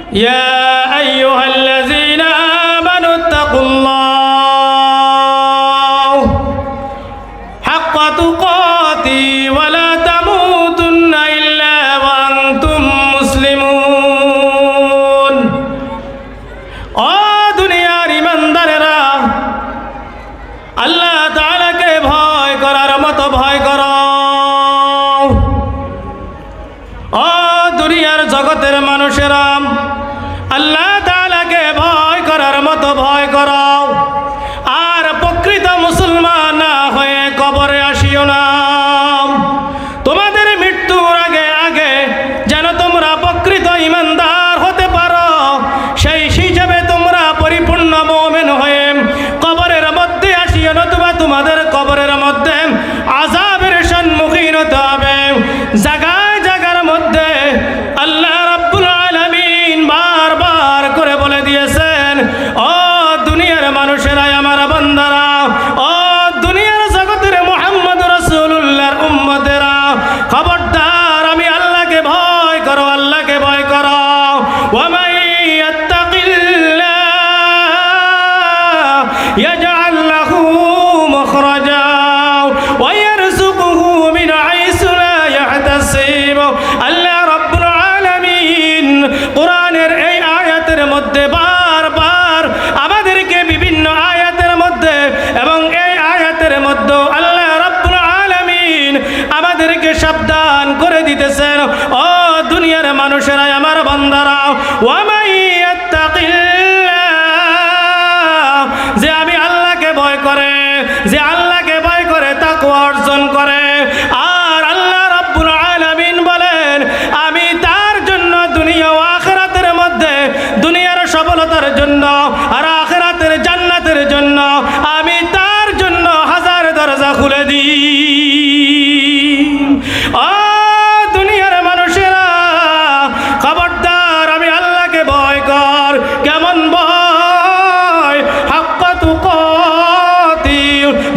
ইয়া আইয়ুহাল্লাযীনা আমানুত্তাকুল্লাহ হাক্কা তুকাতি ওয়া লা তামুতুন্না ইল্লা ওয়া আনতুম মুসলিমুন। ও দুনিয়ার ঈমানদারেরা, আল্লাহ তাআলাকে ভয় করার মতো ভয় করো। ও দুনিয়ার জগতের মানুষেরা, আল্লাহ তাআলাকে ভয় করার মতো ভয় করো। আর প্রকৃত মুসলমান না হয়ে কবরে আসিও না। তোমাদের মৃত্যুর আগে আগে যেন তোমরা প্রকৃত ঈমানদার হতে পারো, সেই হিসাবে তোমরা পরিপূর্ণ মুমিন হয়ে কবরের মধ্যে আসিও, নতুবা তোমাদের কবরের মধ্যে আযাবের সম্মুখীন হতে হবে। জায়গায় জায়গার মধ্যে আল্লাহ রাব্বুল আলামিন বারবার করে বলে দিয়েছেন, ও দুনিয়ার মানুষেরা, আমার বান্দারা, ও দুনিয়ার জগতের মুহাম্মদ রাসূলুল্লাহর উম্মতেরা, খবরদার আমি আল্লাহকে ভয় করো, আল্লাহকে ভয় করো। ওয়া মান ইয়াত্তাকিল্লাহ ইয়াজআল লাহু মাখরাজা ওয়া ইয়ারযুকুহু মিন হাইসু লা ইয়াহতাসিব। আল্লাহ রাব্বুল আলামিন কোরআনের এই আয়াতের মধ্যে বারবার আমাদেরকে বিভিন্ন আয়াতের মধ্যে এবং এই আয়াতের মধ্যে আল্লাহ রাব্বুল আলামিন আমাদেরকে সাবধান করে দিতেছেন, ও দুনিয়ার মানুষেরা, আমার বান্দারা, ওয়া মান ইয়াত্তাকিল্লাহ, যে আমি আল্লাহকে ভয় করে, যে আল্লাহকে ভয় করে তাকওয়া অর্জন করে। আর আল্লাহ রাব্বুল আলামিন বলেন, আমি তার জন্য দুনিয়া ও আখিরাতের মধ্যে, দুনিয়ার সফলতার জন্য আর আখিরাতের জান্নাতের জন্য আমি তার জন্য হাজার দরজা খুলে দিই। ও দুনিয়ার মানুষেরা, খবরদার আমি আল্লাহকে ভয় কর। কেমন ভয়? হাক্কা তুকাতি,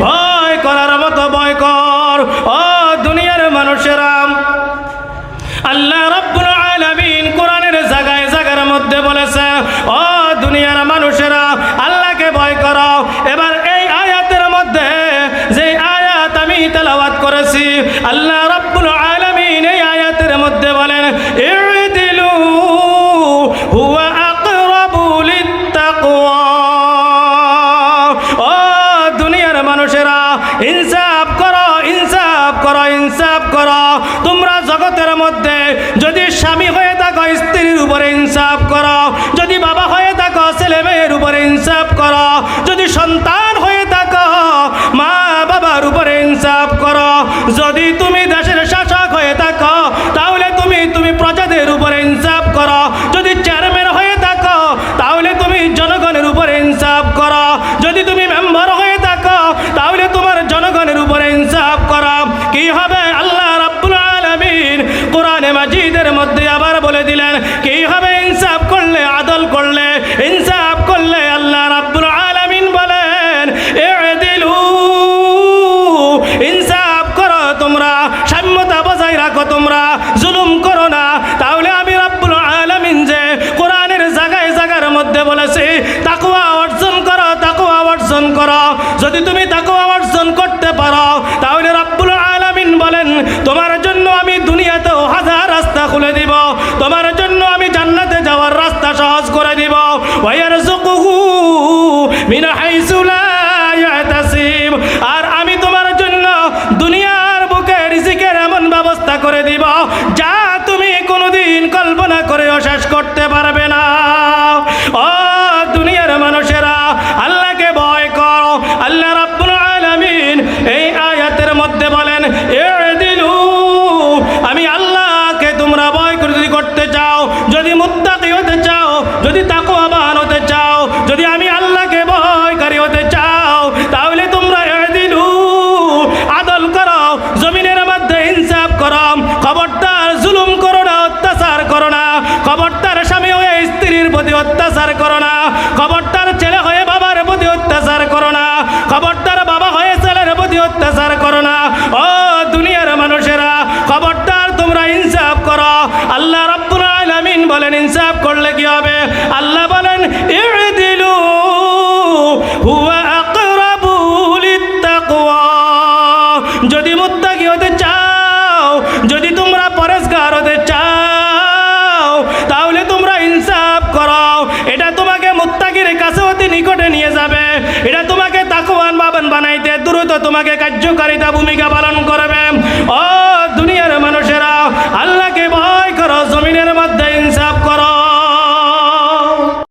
ভয় করার মতো ভয় কর। ও দুনিয়ার মানুষেরা, আল্লাহ রাব্বুল আলামিন কোরআনের জায়গায় জায়গার মধ্যে বলেছে, ও দুনিয়ার মানুষেরা, আল্লাহকে ভয় করো। এবার এই আয়াতের মধ্যে যে আয়াত আমি তেলাওয়াত করেছি, আল্লাহ রাব্বুল আলামিন এই আয়াতের মধ্যে বলেন, ইউদিলু হুয়া আকরাবু লিত্তাকওয়া। ও দুনিয়ার মানুষেরা, ইনসাফ করো, ইনসাফ করো, ইনসাফ করো। তোমরা জগতের মধ্যে যদি স্বামী হয়ে থাকো, স্ত্রীর উপরে ইনসাফ করো। যদি বাবা হয়ে থাকো, ছেলে মেয়ের উপরে ইনসাফ করো। যদি সন্তান হয়ে থাকো, মা বাবার উপরে ইনসাফ করো। যদি তুমি দেশের শাসক হয়ে থাকো, তাহলে তুমি প্রজাদের উপরে ইনসাফ করো। যদি চেয়ারম্যান হয়ে থাকো, তাহলে তুমি জনগণের উপরে ইনসাফ করো। যদি তুমি মেম্বার হয়ে থাকো, তাহলে তোমার জনগণের উপরে ইনসাফ করো। কি হবে? আল্লাহ রাব্বুল আলামিন কোরআনে মাজিদের মধ্যে আবার বলে দিলেন, কি হবে ইনসাফ করলে, আদল করলে, ইনসাফ করলে। আল্লাহ রাব্বুল আলামিন বলেন, ইউদিলু, ইনসাফ করো তোমরা, সাম্যতা বজায় রাখো, তোমরা জুলুম করো না। তাহলে আমি রাব্বুল আলামিন যে কোরআনের জায়গায় জায়গার মধ্যে বলেছি, তাকওয়া অর্জন করো, তাকওয়া অর্জন করো। যদি তুমি তাকওয়া অর্জন করতে পারো, তাহলে রাব্বুল আলামিন বলেন, তোমার জন্য আমি দুনিয়াতেও হাজার রাস্তা খুলে দিব, তোমার জন্য আমি জান্নাতে যাওয়ার রাস্তা সহজ করে দিব। ওয়া ইয়ারযুকুহু মিন হাইসু লা ইয়াহতাসিব, আর আমি তোমার জন্য দুনিয়ার বুকে রিজিকের এমন ব্যবস্থা করে দিব, যা তুমি কোনোদিন কল্পনা করেও শেষ করতে পারবে না। ও দুনিয়ার মানুষেরা, আল্লাহকে ভয় করো। আল্লাহ রাব্বুল আলামিন এই আয়াতের মধ্যে বলেন, ইউদিলু, আমি আল্লাহকে তোমরা ভয় করতে চাও, যদি মুত্তাকি হতে চাও, যদি তাকওয়াবান হতে চাও, যদি আমি আল্লাহকে ভয়কারী হতে চাও, তাহলে তোমরা ইউদিলু, আদল করো, জমিনের মধ্যে ইনসাফ করো। খবরদার জুলুম করো না, অত্যাচার করো না। খবরদার স্বামী হয়ে স্ত্রীর প্রতি অত্যাচার করো না। খবরদার ছেলে হয়ে বাবার প্রতি অত্যাচার করো না। খবরদার বাবা হয়ে ছেলের প্রতি অত্যাচার করো না। ও দুনিয়ার মানুষেরা, খবরদার তোমরা ইনসাফ করো। আল্লাহ রাব্বুল আলামিন বলেন, বলেন ইনসাফ করলে কি হবে? আল্লাহ বলেন ইউদিলু হুয়া আকরাবু লিত্তাকওয়া। যদি মুত্তাকি হতে চাও, যদি তোমরা পরেশগার হতে চাও, তাহলে তোমরা ইনসাফ করো। এটা তোমাকে মুত্তাকির কাছে অতি নিকটে নিয়ে যাবে। এটা তোমাকে তাকওয়ান বানাইতে দ্রুত তোমাকে কার্যকারিতা ভূমিকা পালন